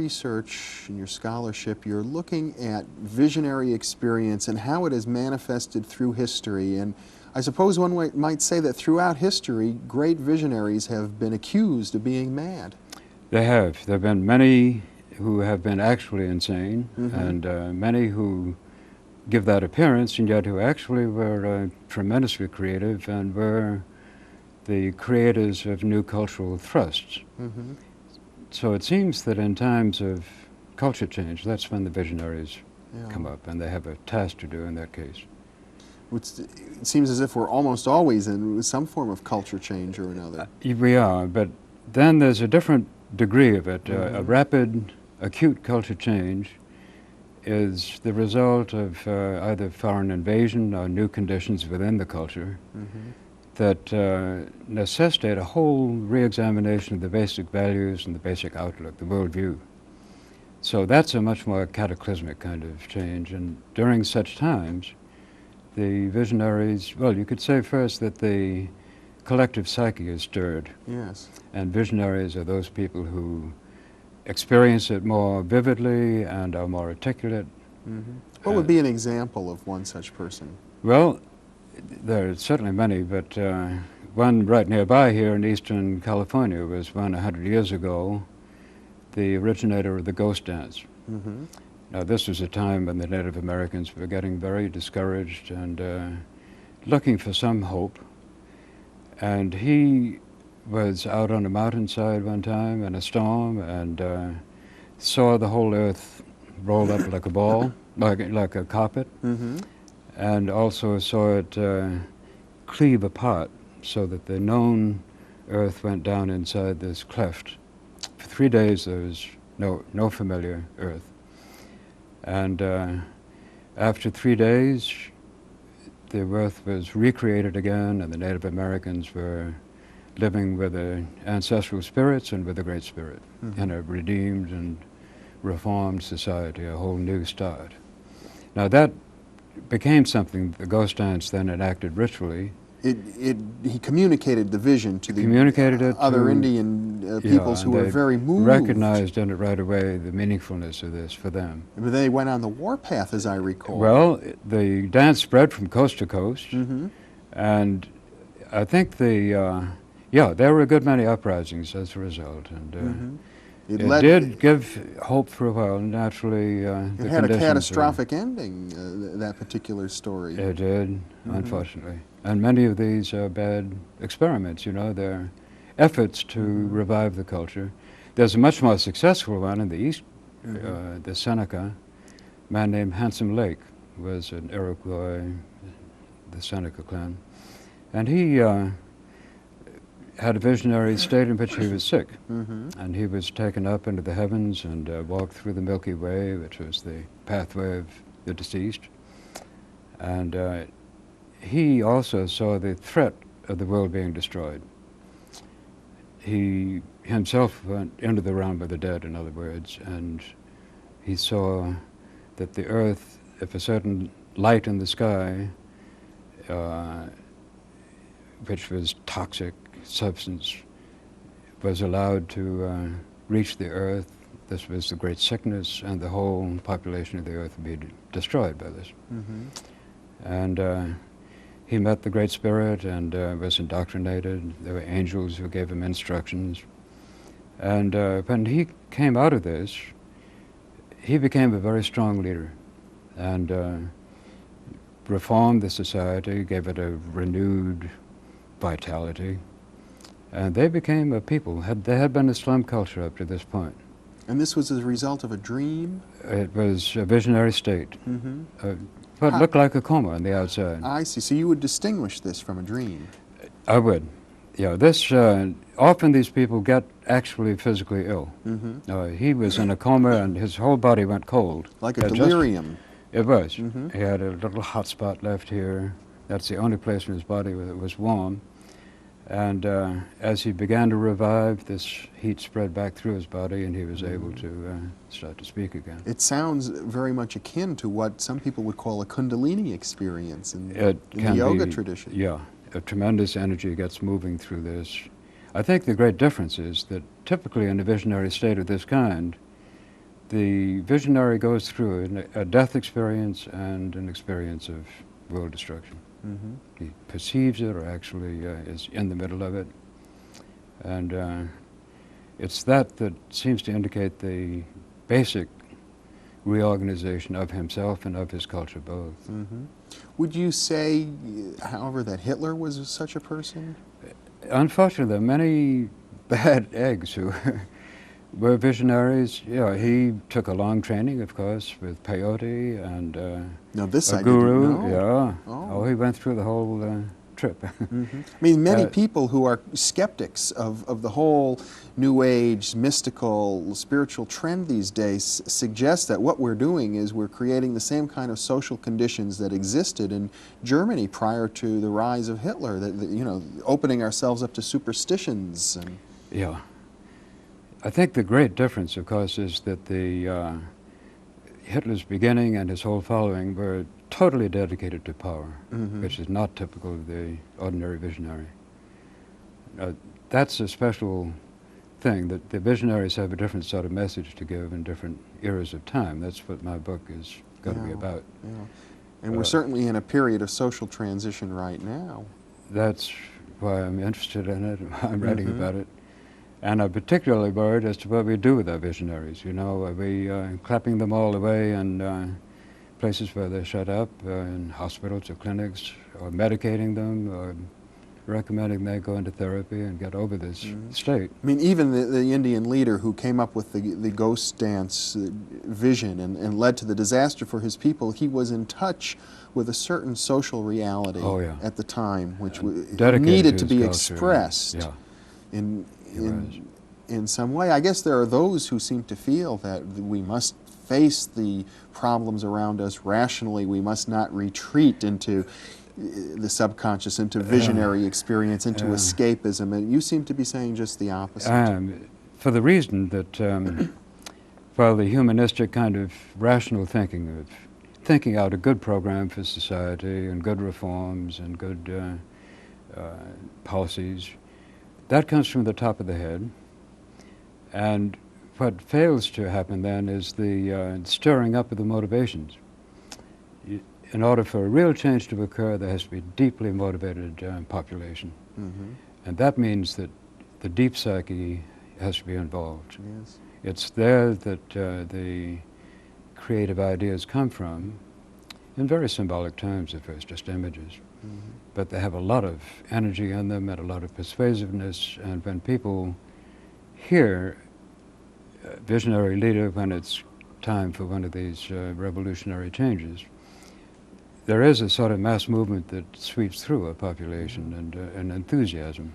research and your scholarship, you're looking at visionary experience and how it is manifested through history. And I suppose one might say that throughout history, great visionaries have been accused of being mad. They have. There have been many who have been actually insane, and many who give that appearance, and yet who actually were tremendously creative and were the creators of new cultural thrusts. So it seems that in times of culture change, that's when the visionaries come up, and they have a task to do in that case. It seems as if we're almost always in some form of culture change or another. We are, but then there's a different degree of it. A rapid, acute culture change is the result of either foreign invasion or new conditions within the culture that necessitate a whole re-examination of the basic values and the basic outlook, the worldview. So that's a much more cataclysmic kind of change, and during such times, the visionaries, well, you could say first that the collective psyche is stirred. Yes. And visionaries are those people who experience it more vividly and are more articulate. What would be an example of one such person? Well, there are certainly many, but one right nearby here in Eastern California was one 100 years ago, the originator of the ghost dance. Now, this was a time when the Native Americans were getting very discouraged and looking for some hope. And he was out on a mountainside one time in a storm and saw the whole earth roll up like a ball, like a carpet, and also saw it cleave apart so that the known earth went down inside this cleft. For 3 days there was no familiar earth. And after 3 days, the earth was recreated again, and the Native Americans were living with the ancestral spirits and with the Great Spirit in a redeemed and reformed society, a whole new start. Now that became something the ghost dance then enacted ritually. He communicated the vision to the other Indian peoples who were very moved. Recognized in it right away the meaningfulness of this for them. But they went on the warpath, as I recall. Well, the dance spread from coast to coast, and I think there were a good many uprisings as a result, and it did give hope for a while. Naturally, it had a catastrophic ending. That particular story. It did, unfortunately. And many of these are bad experiments, you know. They're efforts to revive the culture. There's a much more successful one in the East, the Seneca. A man named Handsome Lake was an Iroquois, the Seneca clan. And he had a visionary state in which he was sick. And he was taken up into the heavens and walked through the Milky Way, which was the pathway of the deceased. And he also saw the threat of the world being destroyed. He himself went into the realm of the dead, in other words, and he saw that the earth, if a certain light in the sky, which was toxic substance, was allowed to reach the earth, this was the great sickness, and the whole population of the earth would be destroyed by this. And he met the Great Spirit and was indoctrinated. There were angels who gave him instructions. And when he came out of this, he became a very strong leader and reformed the society, gave it a renewed vitality. And they became a people. They had been a slum culture up to this point. And this was as a result of a dream? It was a visionary state. But looked like a coma on the outside. I see. So you would distinguish this from a dream? I would. Yeah, this, often these people get actually physically ill. He was in a coma and his whole body went cold. Like a delirium? It was. He had a little hot spot left here. That's the only place in his body where it was warm. And as he began to revive, this heat spread back through his body and he was able to start to speak again. It sounds very much akin to what some people would call a Kundalini experience in the yoga tradition. Yeah, a tremendous energy gets moving through this. I think the great difference is that typically in a visionary state of this kind, The visionary goes through a death experience and an experience of world destruction. Mm-hmm. He perceives it, or actually is in the middle of it. And it's that seems to indicate the basic reorganization of himself and of his culture both. Mm-hmm. Would you say, however, that Hitler was such a person? Unfortunately, there are many bad eggs who were visionaries. Yeah, he took a long training, of course, with peyote and Now this a I guru. didn't know. Yeah. Oh. He went through the whole trip. Mm-hmm. I mean, many people who are skeptics of the whole New Age, mystical, spiritual trend these days suggest that what we're doing is we're creating the same kind of social conditions that existed in Germany prior to the rise of Hitler, that you know, opening ourselves up to superstitions. And Yeah. I think the great difference, of course, is that Hitler's beginning and his whole following were totally dedicated to power, mm-hmm. which is not typical of the ordinary visionary. That's a special thing, that the visionaries have a different sort of message to give in different eras of time. That's what my book is going to be about. Yeah. And we're certainly in a period of social transition right now. That's why I'm interested in it. I'm writing mm-hmm. about it. And I'm particularly worried as to what we do with our visionaries. You know, are we clapping them all away in places where they're shut up, in hospitals or clinics, or medicating them, or recommending they go into therapy and get over this mm-hmm. state? I mean, even the Indian leader who came up with the ghost dance vision and led to the disaster for his people, he was in touch with a certain social reality at the time, which needed to be expressed in some way. I guess there are those who seem to feel that we must face the problems around us rationally. We must not retreat into the subconscious, into visionary experience, into escapism. And you seem to be saying just the opposite. For the reason that while the humanistic kind of rational thinking of thinking out a good program for society and good reforms and good policies, that comes from the top of the head. And what fails to happen then is the stirring up of the motivations. In order for a real change to occur, there has to be a deeply motivated population. Mm-hmm. And that means that the deep psyche has to be involved. Yes. It's there that the creative ideas come from, in very symbolic terms at first, just images. Mm-hmm. But they have a lot of energy in them and a lot of persuasiveness, and when people hear a visionary leader when it's time for one of these revolutionary changes, there is a sort of mass movement that sweeps through a population and an enthusiasm.